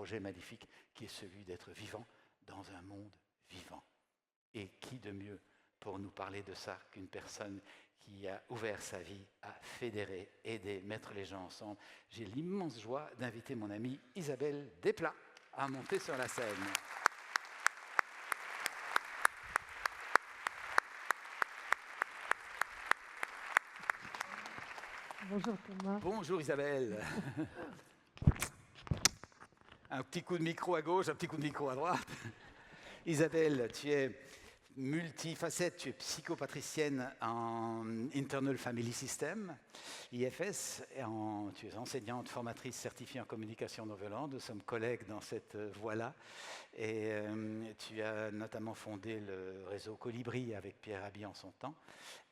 projet magnifique qui est celui d'être vivant dans un monde vivant. Et qui de mieux pour nous parler de ça qu'une personne qui a ouvert sa vie à fédérer, aider, mettre les gens ensemble. J'ai l'immense joie d'inviter mon amie Isabelle Desplat à monter sur la scène. Bonjour Thomas. Bonjour Isabelle. Un petit coup de micro à gauche, un petit coup de micro à droite. Isabelle, tu es multifacette, tu es psychopatricienne en Internal Family System, IFS, et tu es enseignante, formatrice certifiée en communication non violente. Nous sommes collègues dans cette voie-là. Et tu as notamment fondé le réseau Colibri avec Pierre Rabhi en son temps.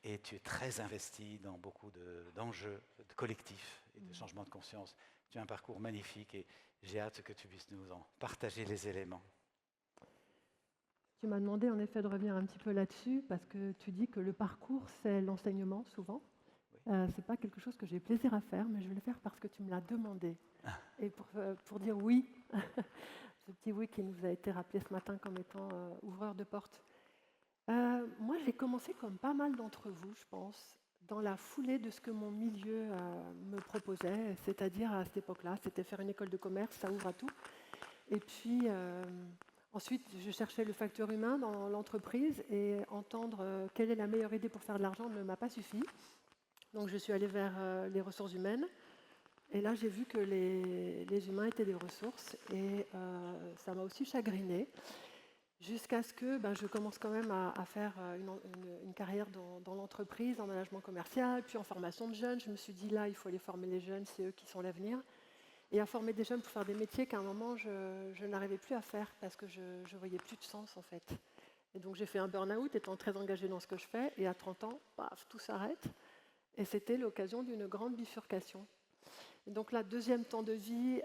Et tu es très investie dans beaucoup d'enjeux collectifs et de changement de conscience. Tu as un parcours magnifique et j'ai hâte que tu puisses nous en partager les éléments. Tu m'as demandé en effet de revenir un petit peu là-dessus parce que tu dis que le parcours, c'est l'enseignement souvent. Oui. Ce n'est pas quelque chose que j'ai plaisir à faire, mais je vais le faire parce que tu me l'as demandé. Et pour dire oui, ce petit oui qui nous a été rappelé ce matin comme étant ouvreur de porte. Moi, j'ai commencé comme pas mal d'entre vous, je pense, dans la foulée de ce que mon milieu me proposait, c'est-à-dire à cette époque-là, c'était faire une école de commerce, ça ouvre à tout. Et puis... ensuite, je cherchais le facteur humain dans l'entreprise et entendre quelle est la meilleure idée pour faire de l'argent ne m'a pas suffi. Donc, je suis allée vers les ressources humaines. Et là, j'ai vu que les humains étaient des ressources et ça m'a aussi chagrinée. Jusqu'à ce que je commence quand même à faire une carrière dans l'entreprise, en management commercial, puis en formation de jeunes. Je me suis dit, là, il faut aller former les jeunes, c'est eux qui sont l'avenir. Et à former des jeunes pour faire des métiers qu'à un moment, je n'arrivais plus à faire parce que je ne voyais plus de sens, en fait. Et donc, j'ai fait un burn-out, étant très engagée dans ce que je fais. Et à 30 ans, paf, tout s'arrête. Et c'était l'occasion d'une grande bifurcation. Et donc, là, deuxième temps de vie,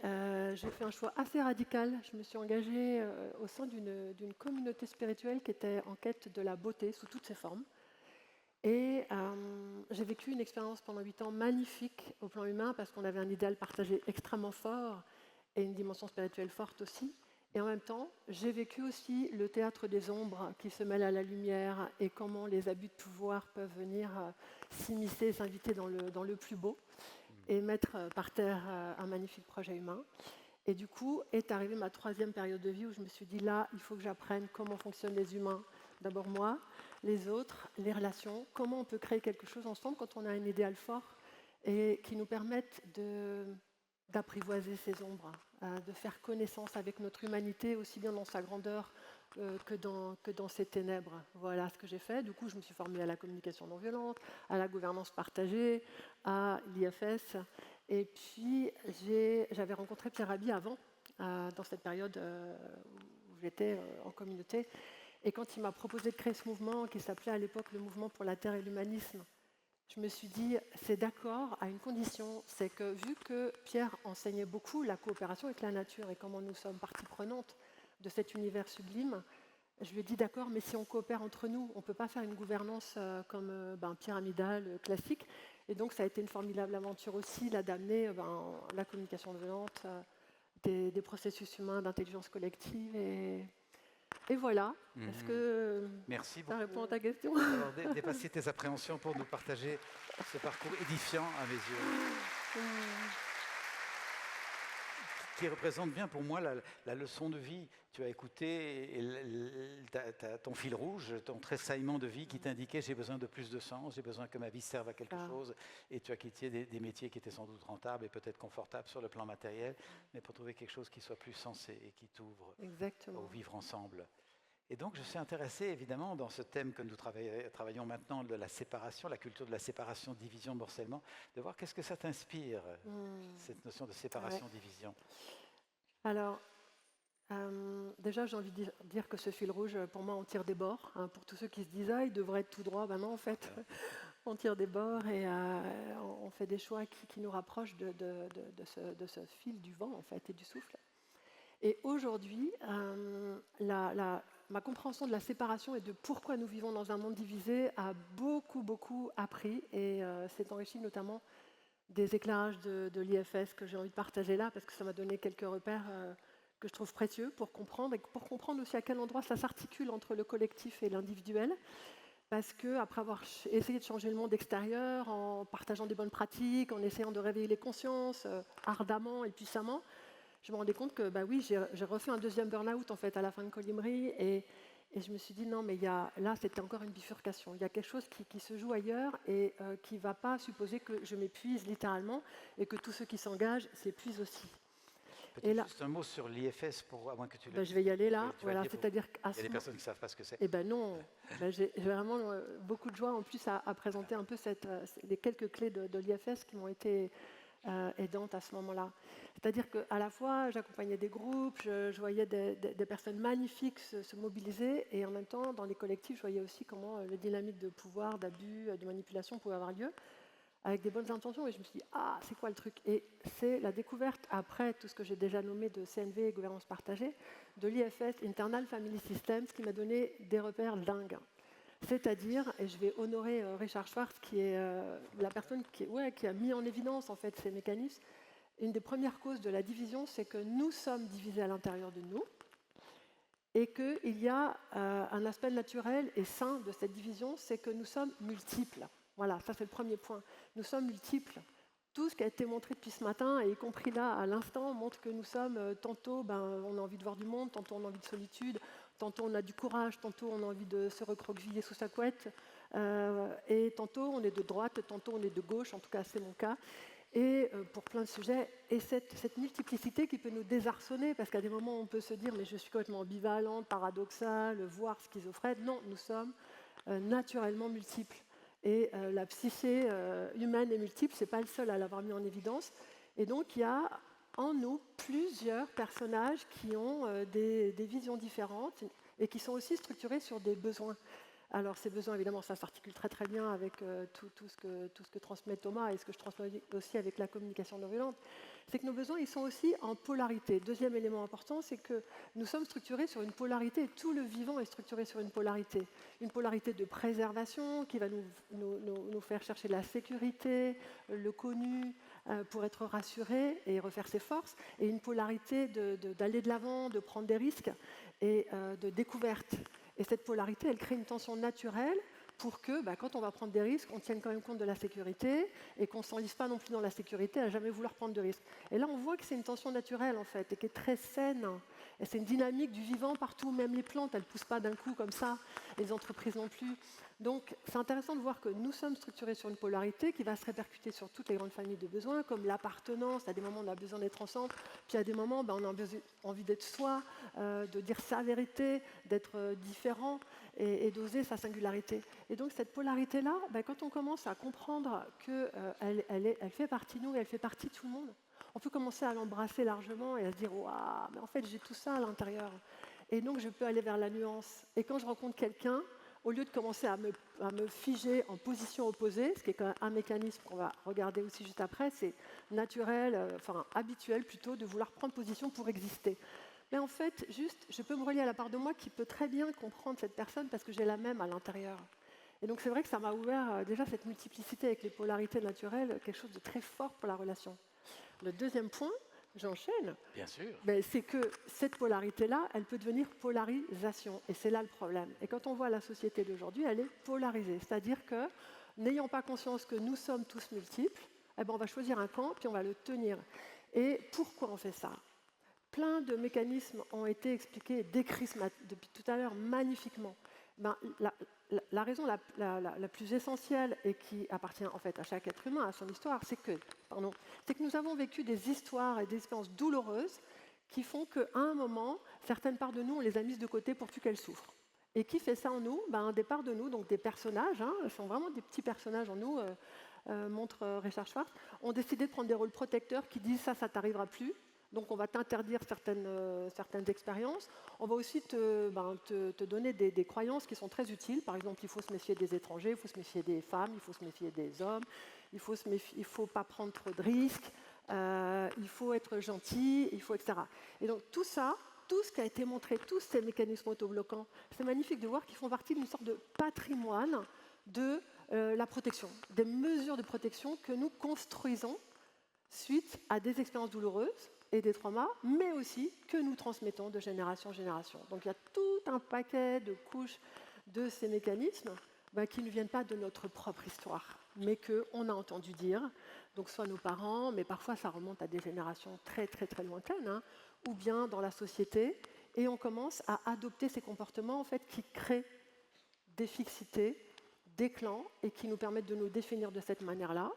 j'ai fait un choix assez radical. Je me suis engagée au sein d'une communauté spirituelle qui était en quête de la beauté sous toutes ses formes. Et j'ai vécu une expérience pendant 8 ans magnifique au plan humain parce qu'on avait un idéal partagé extrêmement fort et une dimension spirituelle forte aussi. Et en même temps, j'ai vécu aussi le théâtre des ombres qui se mêle à la lumière et comment les abus de pouvoir peuvent venir s'immiscer, s'inviter dans le plus beau et mettre par terre un magnifique projet humain. Et du coup, est arrivée ma troisième période de vie où je me suis dit, là, il faut que j'apprenne comment fonctionnent les humains. D'abord moi, les autres, les relations, comment on peut créer quelque chose ensemble quand on a un idéal fort et qui nous permette d'apprivoiser ces ombres, de faire connaissance avec notre humanité, aussi bien dans sa grandeur que dans ses ténèbres. Voilà ce que j'ai fait. Du coup, je me suis formée à la communication non violente, à la gouvernance partagée, à l'IFS. Et puis, j'avais rencontré Pierre Rabhi avant, dans cette période où j'étais en communauté. Et quand il m'a proposé de créer ce mouvement, qui s'appelait à l'époque le Mouvement pour la Terre et l'Humanisme, je me suis dit, c'est d'accord à une condition, c'est que vu que Pierre enseignait beaucoup la coopération avec la nature et comment nous sommes partie prenante de cet univers sublime, je lui ai dit, d'accord, mais si on coopère entre nous, on ne peut pas faire une gouvernance comme pyramidale, classique. Et donc, ça a été une formidable aventure aussi, là, d'amener la communication non violente, des processus humains d'intelligence collective. Et voilà. Est-ce que Merci ça répond à ta question d'avoir dépassé tes appréhensions pour nous partager ce parcours édifiant à mes yeux. Qui représente bien pour moi la leçon de vie. Tu as écouté ton fil rouge, ton tressaillement de vie qui t'indiquait j'ai besoin de plus de sens, j'ai besoin que ma vie serve à quelque chose. Et tu as quitté des métiers qui étaient sans doute rentables et peut-être confortables sur le plan matériel, mais pour trouver quelque chose qui soit plus sensé et qui t'ouvre au vivre ensemble. Et donc, je suis intéressé, évidemment, dans ce thème que nous travaillons maintenant, de la séparation, la culture de la séparation, division, morcellement, de voir qu'est-ce que ça t'inspire, cette notion de séparation-division. Alors, déjà, j'ai envie de dire que ce fil rouge, pour moi, on tire des bords. Pour tous ceux qui se disent « Ah, il devrait être tout droit », ben non, en fait, on tire des bords et on fait des choix qui nous rapprochent de ce fil du vent, en fait, et du souffle. Et aujourd'hui, ma compréhension de la séparation et de pourquoi nous vivons dans un monde divisé a beaucoup appris et s'est enrichi notamment des éclairages de l'IFS que j'ai envie de partager là parce que ça m'a donné quelques repères que je trouve précieux pour comprendre, et pour comprendre aussi à quel endroit ça s'articule entre le collectif et l'individuel. Parce qu'après avoir essayé de changer le monde extérieur, en partageant des bonnes pratiques, en essayant de réveiller les consciences ardemment et puissamment, je me rendais compte que bah oui, j'ai refait un deuxième burn-out en fait, à la fin de Colibri, et je me suis dit non, mais là c'était encore une bifurcation. Il y a quelque chose qui se joue ailleurs et qui ne va pas supposer que je m'épuise littéralement et que tous ceux qui s'engagent s'épuisent aussi. Peut-être juste un mot sur l'IFS, à moins que tu le dises. Je vais y aller là. Voilà, c'est-à-dire il y a des personnes qui ne savent pas ce que c'est. Eh bien non, j'ai vraiment beaucoup de joie en plus à présenter un peu les quelques clés de l'IFS qui m'ont été aidantes à ce moment-là. C'est-à-dire qu'à la fois, j'accompagnais des groupes, je voyais des personnes magnifiques se mobiliser, et en même temps, dans les collectifs, je voyais aussi comment les dynamiques de pouvoir, d'abus, de manipulation pouvaient avoir lieu, avec des bonnes intentions, et je me suis dit, ah, c'est quoi le truc? Et c'est la découverte, après tout ce que j'ai déjà nommé de CNV et gouvernance partagée, de l'IFS, Internal Family Systems, qui m'a donné des repères dingues. C'est-à-dire, et je vais honorer Richard Schwartz, qui est la personne qui a mis en évidence en fait, ces mécanismes. Une des premières causes de la division, c'est que nous sommes divisés à l'intérieur de nous, et qu'il y a un aspect naturel et sain de cette division, c'est que nous sommes multiples. Voilà, ça c'est le premier point. Nous sommes multiples. Tout ce qui a été montré depuis ce matin, et y compris là, à l'instant, montre que nous sommes, tantôt, on a envie de voir du monde, tantôt on a envie de solitude, tantôt on a du courage, tantôt on a envie de se recroqueviller sous sa couette, et tantôt on est de droite, tantôt on est de gauche, en tout cas c'est mon cas, et pour plein de sujets. Et cette multiplicité qui peut nous désarçonner, parce qu'à des moments on peut se dire « mais je suis complètement ambivalente, paradoxale, voire schizophrène ». Non, nous sommes naturellement multiples. Et la psyché humaine est multiple, ce n'est pas le seul à l'avoir mis en évidence. Et donc il y a en nous plusieurs personnages qui ont des visions différentes et qui sont aussi structurés sur des besoins. Alors ces besoins, évidemment, ça s'articule très très bien avec tout ce que transmet Thomas et ce que je transmets aussi avec la communication non violente. C'est que nos besoins, ils sont aussi en polarité. Deuxième élément important, c'est que nous sommes structurés sur une polarité, et tout le vivant est structuré sur une polarité. Une polarité de préservation qui va nous faire chercher la sécurité, le connu, pour être rassuré et refaire ses forces, et une polarité d'aller de l'avant, de prendre des risques et de découverte. Et cette polarité, elle crée une tension naturelle pour que, quand on va prendre des risques, on tienne quand même compte de la sécurité et qu'on ne s'enlise pas non plus dans la sécurité à jamais vouloir prendre de risques. Et là, on voit que c'est une tension naturelle, en fait, et qui est très saine. Et c'est une dynamique du vivant partout, même les plantes, elles ne poussent pas d'un coup comme ça, les entreprises non plus. Donc, c'est intéressant de voir que nous sommes structurés sur une polarité qui va se répercuter sur toutes les grandes familles de besoins, comme l'appartenance. À des moments, on a besoin d'être ensemble, puis à des moments, on a envie d'être soi, de dire sa vérité, d'être différent et d'oser sa singularité. Et donc, cette polarité-là, quand on commence à comprendre qu'elle fait partie de nous et elle fait partie de tout le monde, on peut commencer à l'embrasser largement et à se dire « Waouh, mais en fait, j'ai tout ça à l'intérieur. » Et donc, je peux aller vers la nuance. Et quand je rencontre quelqu'un, au lieu de commencer à me figer en position opposée, ce qui est quand même un mécanisme qu'on va regarder aussi juste après, c'est naturel, habituel plutôt, de vouloir prendre position pour exister. Mais en fait, juste, je peux me relier à la part de moi qui peut très bien comprendre cette personne parce que j'ai la même à l'intérieur. Et donc c'est vrai que ça m'a ouvert déjà cette multiplicité avec les polarités naturelles, quelque chose de très fort pour la relation. Le deuxième point, j'enchaîne. Bien sûr. C'est que cette polarité-là, elle peut devenir polarisation. Et c'est là le problème. Et quand on voit la société d'aujourd'hui, elle est polarisée. C'est-à-dire que, n'ayant pas conscience que nous sommes tous multiples, on va choisir un camp, puis on va le tenir. Et pourquoi on fait ça? Plein de mécanismes ont été expliqués et décrits depuis tout à l'heure magnifiquement. La raison la plus essentielle et qui appartient en fait à chaque être humain, à son histoire, c'est que nous avons vécu des histoires et des expériences douloureuses qui font qu'à un moment, certaines parts de nous, on les a mises de côté pour plus qu'elles souffrent. Et qui fait ça en nous? Des parts de nous, donc des personnages, sont vraiment des petits personnages en nous, montre Richard Schwartz, ont décidé de prendre des rôles protecteurs qui disent ça t'arrivera plus. Donc on va t'interdire certaines expériences. On va aussi te donner des croyances qui sont très utiles. Par exemple, il faut se méfier des étrangers, il faut se méfier des femmes, il faut se méfier des hommes, il ne faut pas prendre trop de risques, il faut être gentil, etc. Et donc tout ça, tout ce qui a été montré, tous ces mécanismes autobloquants, c'est magnifique de voir qu'ils font partie d'une sorte de patrimoine de la protection, des mesures de protection que nous construisons suite à des expériences douloureuses et des traumas, mais aussi que nous transmettons de génération en génération. Donc il y a tout un paquet de couches de ces mécanismes qui ne viennent pas de notre propre histoire, mais qu'on a entendu dire, donc soit nos parents, mais parfois ça remonte à des générations très très très lointaines, hein, ou bien dans la société, et on commence à adopter ces comportements en fait, qui créent des fixités, des clans, et qui nous permettent de nous définir de cette manière-là.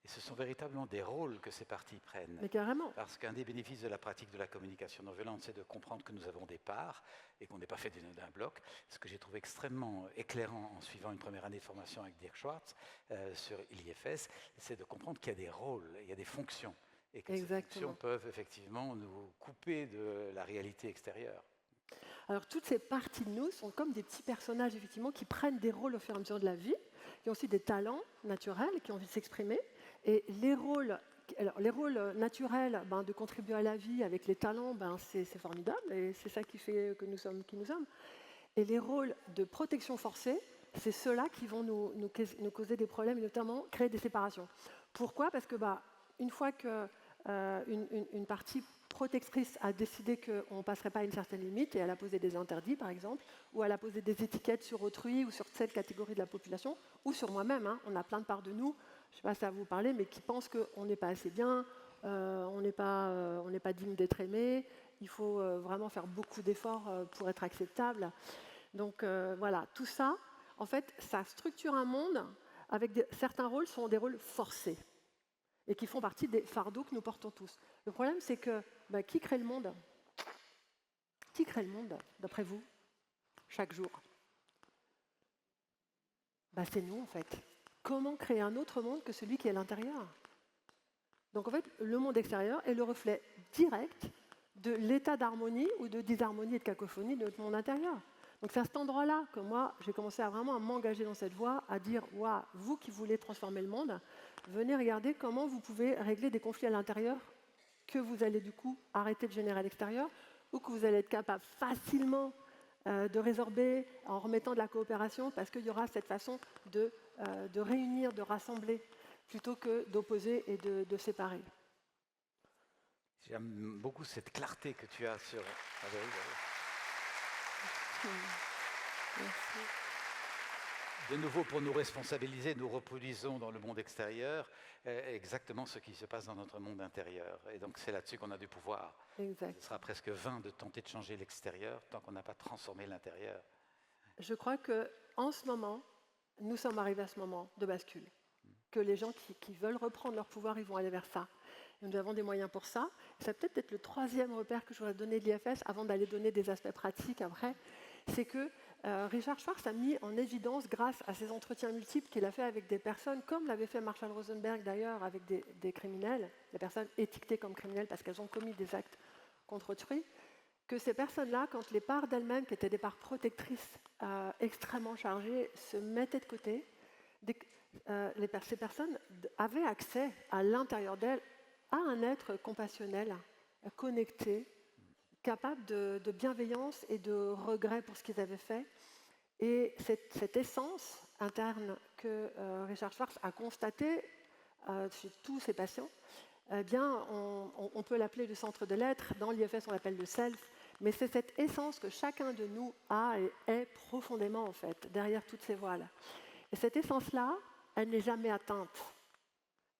Et ce sont véritablement des rôles que ces parties prennent. Mais carrément. Parce qu'un des bénéfices de la pratique de la communication non violente, c'est de comprendre que nous avons des parts et qu'on n'est pas fait d'un bloc. Ce que j'ai trouvé extrêmement éclairant en suivant une première année de formation avec Dirk Schwartz sur l'IFS, c'est de comprendre qu'il y a des rôles, il y a des fonctions. Et que ces fonctions peuvent effectivement nous couper de la réalité extérieure. Alors toutes ces parties de nous sont comme des petits personnages effectivement qui prennent des rôles au fur et à mesure de la vie, qui ont aussi des talents naturels, qui ont envie de s'exprimer. Et les rôles naturels de contribuer à la vie avec les talents, c'est formidable et c'est ça qui fait que nous sommes qui nous sommes. Et les rôles de protection forcée, c'est ceux-là qui vont nous causer des problèmes et notamment créer des séparations. Pourquoi ? Parce que une fois qu'une partie protectrice a décidé qu'on ne passerait pas à une certaine limite et elle a posé des interdits, par exemple, ou elle a posé des étiquettes sur autrui ou sur cette catégorie de la population, ou sur moi-même. Hein. On a plein de parts de nous, je ne sais pas si ça va vous parler, mais qui pensent qu'on n'est pas assez bien, on n'est pas digne d'être aimé, il faut vraiment faire beaucoup d'efforts pour être acceptable. Donc voilà, tout ça, en fait, ça structure un monde avec certains rôles sont des rôles forcés et qui font partie des fardeaux que nous portons tous. Le problème, c'est que qui crée le monde ? Qui crée le monde, d'après vous, chaque jour ? C'est nous, en fait. Comment créer un autre monde que celui qui est à l'intérieur ? Donc, en fait, le monde extérieur est le reflet direct de l'état d'harmonie ou de disharmonie et de cacophonie de notre monde intérieur. Donc, c'est à cet endroit-là que moi, j'ai commencé à vraiment m'engager dans cette voie, à dire, waouh, vous qui voulez transformer le monde, venez regarder comment vous pouvez régler des conflits à l'intérieur que vous allez du coup arrêter de générer à l'extérieur ou que vous allez être capable facilement de résorber en remettant de la coopération parce qu'il y aura cette façon de réunir, de rassembler plutôt que d'opposer et de séparer. J'aime beaucoup cette clarté que tu as sur... Merci. De nouveau, pour nous responsabiliser, nous reproduisons dans le monde extérieur exactement ce qui se passe dans notre monde intérieur. Et donc, c'est là-dessus qu'on a du pouvoir. Exact. Ce sera presque vain de tenter de changer l'extérieur tant qu'on n'a pas transformé l'intérieur. Je crois qu'en ce moment, nous sommes arrivés à ce moment de bascule. Que les gens qui veulent reprendre leur pouvoir, ils vont aller vers ça. Et nous avons des moyens pour ça. Ça peut être le troisième repère que je voudrais donner de l'IFS avant d'aller donner des aspects pratiques après. C'est que Richard Schwartz a mis en évidence, grâce à ces entretiens multiples qu'il a fait avec des personnes, comme l'avait fait Marshall Rosenberg d'ailleurs, avec des criminels, des personnes étiquetées comme criminelles parce qu'elles ont commis des actes contre autrui, que ces personnes-là, quand les parts d'elles-mêmes, qui étaient des parts protectrices extrêmement chargées, se mettaient de côté, ces personnes avaient accès à l'intérieur d'elles à un être compassionnel, connecté, capable de bienveillance et de regret pour ce qu'ils avaient fait. Et cette essence interne que Richard Schwartz a constatée chez tous ses patients, eh bien, on peut l'appeler le centre de l'être. Dans l'IFS, on l'appelle le self. Mais c'est cette essence que chacun de nous a et est profondément, en fait, derrière toutes ces voiles. Et cette essence-là, elle n'est jamais atteinte.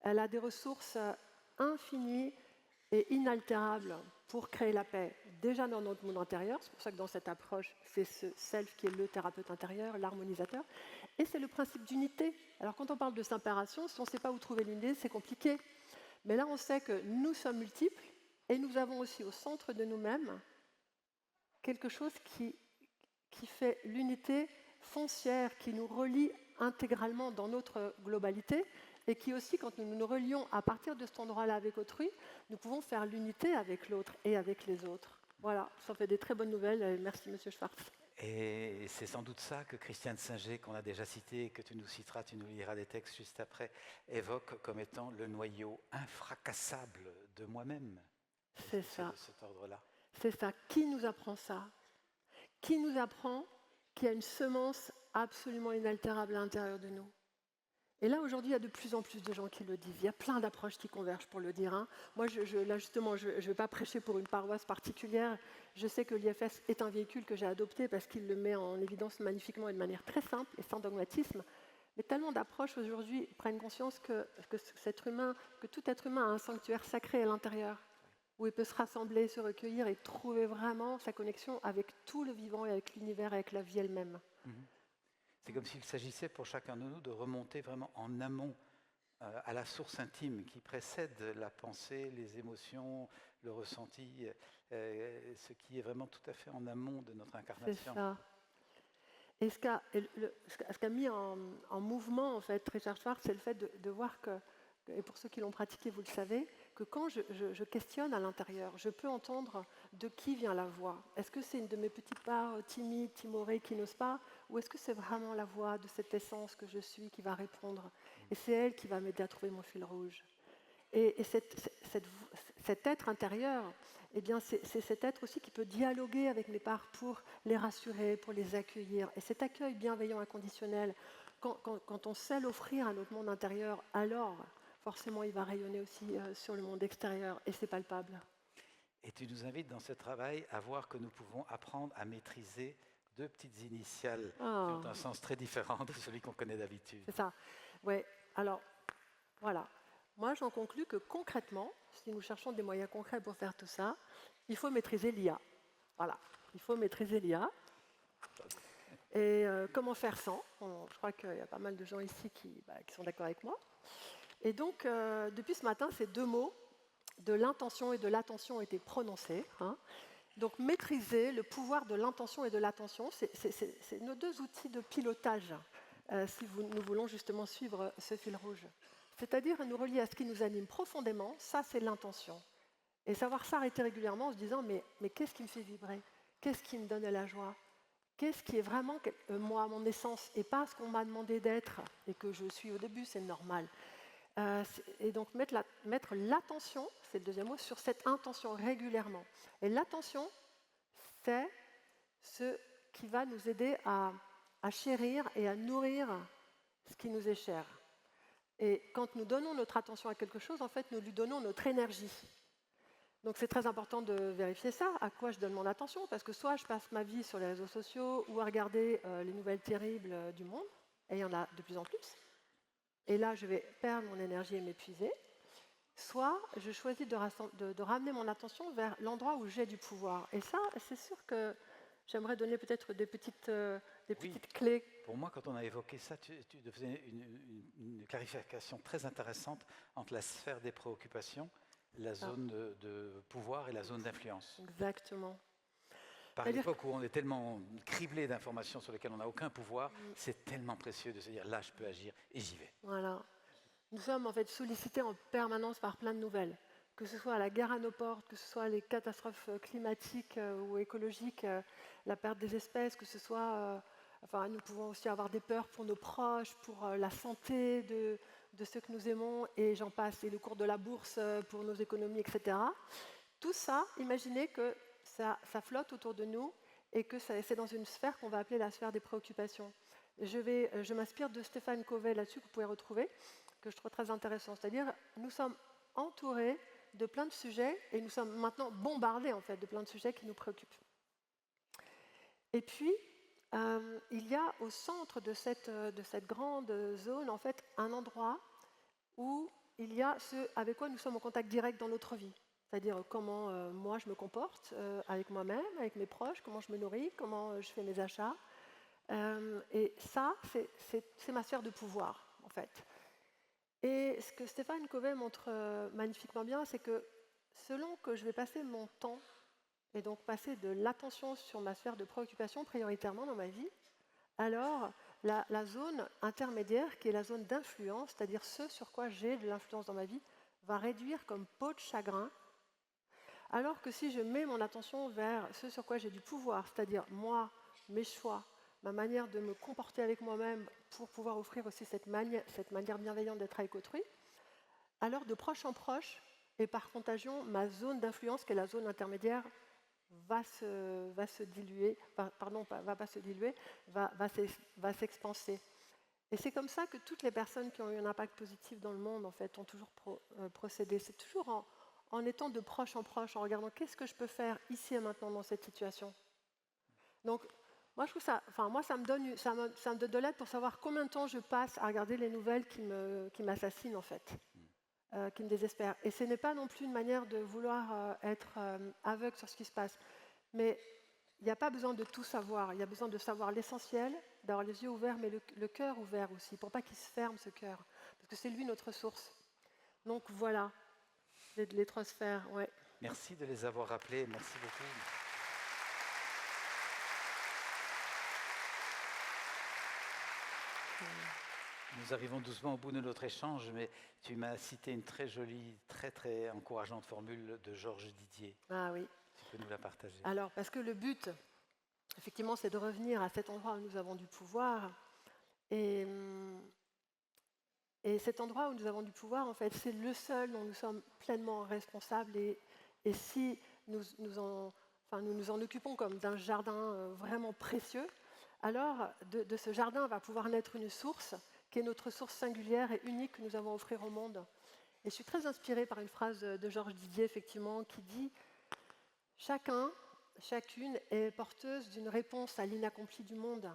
Elle a des ressources infinies et inaltérables pour créer la paix, déjà dans notre monde intérieur. C'est pour ça que dans cette approche, c'est ce self qui est le thérapeute intérieur, l'harmonisateur. Et c'est le principe d'unité. Alors quand on parle de séparation, si on ne sait pas où trouver l'unité, c'est compliqué. Mais là, on sait que nous sommes multiples et nous avons aussi au centre de nous-mêmes quelque chose qui fait l'unité foncière, qui nous relie intégralement dans notre globalité et qui aussi, quand nous nous relions à partir de cet endroit-là avec autrui, nous pouvons faire l'unité avec l'autre et avec les autres. Voilà, ça fait des très bonnes nouvelles. Merci, Monsieur Schwartz. Et c'est sans doute ça que Christiane Singer, qu'on a déjà cité et que tu nous citeras, tu nous liras des textes juste après, évoque comme étant le noyau infracassable de moi-même. C'est ça. De cet ordre-là. C'est ça. Qui nous apprend ça ? Qui nous apprend qu'il y a une semence absolument inaltérable à l'intérieur de nous ? Et là, aujourd'hui, il y a de plus en plus de gens qui le disent. Il y a plein d'approches qui convergent pour le dire. Hein. Moi, là, justement, je ne vais pas prêcher pour une paroisse particulière. Je sais que l'IFS est un véhicule que j'ai adopté parce qu'il le met en évidence magnifiquement et de manière très simple et sans dogmatisme. Mais tellement d'approches aujourd'hui prennent conscience que tout être humain a un sanctuaire sacré à l'intérieur, où il peut se rassembler, se recueillir et trouver vraiment sa connexion avec tout le vivant et avec l'univers et avec la vie elle-même. C'est comme s'il s'agissait pour chacun de nous de remonter vraiment en amont à la source intime qui précède la pensée, les émotions, le ressenti, ce qui est vraiment tout à fait en amont de notre incarnation. C'est ça. Et ce qu'a mis en mouvement, en fait, Richard Schwartz, c'est le fait de voir que, et pour ceux qui l'ont pratiqué, vous le savez, que quand je questionne à l'intérieur, je peux entendre de qui vient la voix. Est-ce que c'est une de mes petites parts timides, timorées, qui n'osent pas, ou est-ce que c'est vraiment la voix de cette essence que je suis qui va répondre? Et c'est elle qui va m'aider à trouver mon fil rouge. Et cet être intérieur, eh bien, c'est cet être aussi qui peut dialoguer avec mes parts pour les rassurer, pour les accueillir. Et cet accueil bienveillant, inconditionnel, quand on sait l'offrir à notre monde intérieur, alors forcément il va rayonner aussi sur le monde extérieur, et c'est palpable. Et tu nous invites dans ce travail à voir que nous pouvons apprendre à maîtriser deux petites initiales qui ont un sens très différent de celui qu'on connaît d'habitude. C'est ça. Ouais. Alors, voilà. Moi, j'en conclus que concrètement, si nous cherchons des moyens concrets pour faire tout ça, il faut maîtriser l'IA. Voilà, il faut maîtriser l'IA. Et comment faire sans? Je crois qu'il y a pas mal de gens ici qui sont d'accord avec moi. Et donc, depuis ce matin, ces deux mots, de l'intention et de l'attention, ont été prononcés. Hein. Donc, maîtriser le pouvoir de l'intention et de l'attention, c'est nos deux outils de pilotage, si nous voulons justement suivre ce fil rouge. C'est-à-dire nous relier à ce qui nous anime profondément, ça c'est l'intention. Et savoir s'arrêter régulièrement en se disant mais qu'est-ce qui me fait vibrer? Qu'est-ce qui me donne de la joie? Qu'est-ce qui est vraiment moi, mon essence, et pas ce qu'on m'a demandé d'être et que je suis au début, c'est normal. Et donc mettre l'attention, c'est le deuxième mot, sur cette intention régulièrement. Et l'attention, c'est ce qui va nous aider à chérir et à nourrir ce qui nous est cher. Et quand nous donnons notre attention à quelque chose, en fait, nous lui donnons notre énergie. Donc c'est très important de vérifier ça, à quoi je donne mon attention, parce que soit je passe ma vie sur les réseaux sociaux ou à regarder les nouvelles terribles du monde, et il y en a de plus en plus, et là je vais perdre mon énergie et m'épuiser, soit je choisis de ramener mon attention vers l'endroit où j'ai du pouvoir. Et ça, c'est sûr que j'aimerais donner peut-être des petites clés. Pour moi, quand on a évoqué ça, tu faisais une clarification très intéressante entre la sphère des préoccupations, la zone de pouvoir et la zone d'influence. Exactement. Par l'époque où on est tellement criblé d'informations sur lesquelles on n'a aucun pouvoir, c'est tellement précieux de se dire là, je peux agir et j'y vais. Voilà. Nous sommes en fait sollicités en permanence par plein de nouvelles, que ce soit la guerre à nos portes, que ce soit les catastrophes climatiques ou écologiques, la perte des espèces, que ce soit... nous pouvons aussi avoir des peurs pour nos proches, pour la santé de ceux que nous aimons, et j'en passe, et le cours de la bourse pour nos économies, etc. Tout ça, imaginez que ça flotte autour de nous et que c'est dans une sphère qu'on va appeler la sphère des préoccupations. Je m'inspire de Stéphane Covey là-dessus, que vous pouvez retrouver, que je trouve très intéressant. C'est-à-dire, nous sommes entourés de plein de sujets et nous sommes maintenant bombardés en fait, de plein de sujets qui nous préoccupent. Et puis, il y a au centre de cette grande zone en fait, un endroit où il y a ce avec quoi nous sommes en contact direct dans notre vie. C'est-à-dire comment moi je me comporte avec moi-même, avec mes proches, comment je me nourris, comment je fais mes achats. Et ça, c'est ma sphère de pouvoir, en fait. Et ce que Stéphane Covey montre magnifiquement bien, c'est que selon que je vais passer mon temps, et donc passer de l'attention sur ma sphère de préoccupation prioritairement dans ma vie, alors la zone intermédiaire, qui est la zone d'influence, c'est-à-dire ce sur quoi j'ai de l'influence dans ma vie, va réduire comme peau de chagrin. Alors que si je mets mon attention vers ce sur quoi j'ai du pouvoir, c'est-à-dire moi, mes choix, ma manière de me comporter avec moi-même pour pouvoir offrir aussi cette manière bienveillante d'être avec autrui, alors de proche en proche, et par contagion, ma zone d'influence, qui est la zone intermédiaire, va se diluer, va s'expanser. Et c'est comme ça que toutes les personnes qui ont eu un impact positif dans le monde, en fait, ont toujours procédé. C'est toujours en étant de proche en proche, en regardant qu'est-ce que je peux faire ici et maintenant dans cette situation. Donc, moi, je trouve ça, enfin, moi, ça me donne de l'aide pour savoir combien de temps je passe à regarder les nouvelles qui m'assassinent, en fait, qui me désespèrent. Et ce n'est pas non plus une manière de vouloir être aveugle sur ce qui se passe. Mais il n'y a pas besoin de tout savoir. Il y a besoin de savoir l'essentiel, d'avoir les yeux ouverts, mais le cœur ouvert aussi, pour pas qu'il se ferme, ce cœur. Parce que c'est lui notre source. Donc voilà, les 3 sphères, ouais. Merci de les avoir rappelés, merci beaucoup. Nous arrivons doucement au bout de notre échange, mais tu m'as cité une très jolie, très très encourageante formule de Georges Didier. Ah oui. Tu peux nous la partager? Alors, parce que le but, effectivement, c'est de revenir à cet endroit où nous avons du pouvoir. Et cet endroit où nous avons du pouvoir, en fait, c'est le seul dont nous sommes pleinement responsables. Et si nous nous en occupons comme d'un jardin vraiment précieux, alors de ce jardin va pouvoir naître une source qui est notre source singulière et unique que nous avons à offrir au monde. Et je suis très inspirée par une phrase de Georges Didier, effectivement, qui dit « Chacun, chacune est porteuse d'une réponse à l'inaccompli du monde,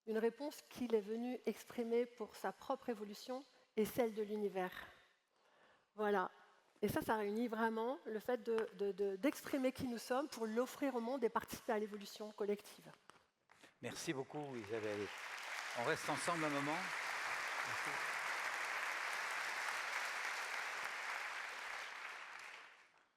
une réponse qu'il est venu exprimer pour sa propre évolution et celle de l'univers. » Voilà. Et ça réunit vraiment le fait d'exprimer qui nous sommes pour l'offrir au monde et participer à l'évolution collective. Merci beaucoup, Isabelle. On reste ensemble un moment. Merci.